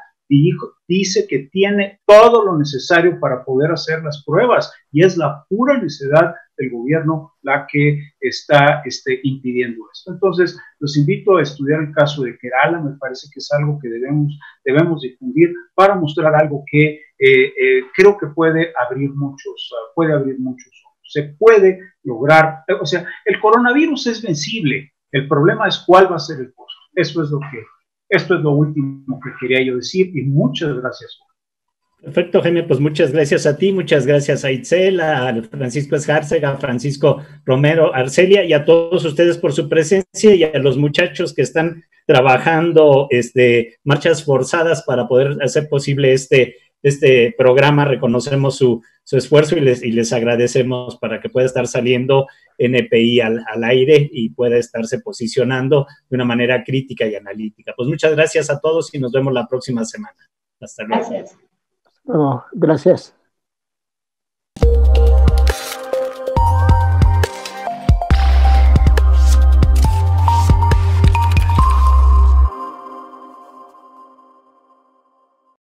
dice que tiene todo lo necesario para poder hacer las pruebas, y es la pura necesidad del gobierno la que está impidiendo esto. Entonces, los invito a estudiar el caso de Kerala. Me parece que es algo que debemos difundir para mostrar algo que creo que puede abrir muchos ojos. Se puede lograr, o sea, el coronavirus es vencible. El problema es cuál va a ser el costo. Esto es lo último que quería yo decir, y muchas gracias. Perfecto, Jaime, pues muchas gracias a ti, muchas gracias a Itzel, a Francisco Escárcega, a Francisco Romero, a Arcelia, y a todos ustedes por su presencia, y a los muchachos que están trabajando marchas forzadas para poder hacer posible este programa. Reconocemos su esfuerzo y les agradecemos para que pueda estar saliendo NPI al aire y pueda estarse posicionando de una manera crítica y analítica. Pues muchas gracias a todos y nos vemos la próxima semana. Hasta luego. Gracias. Gracias.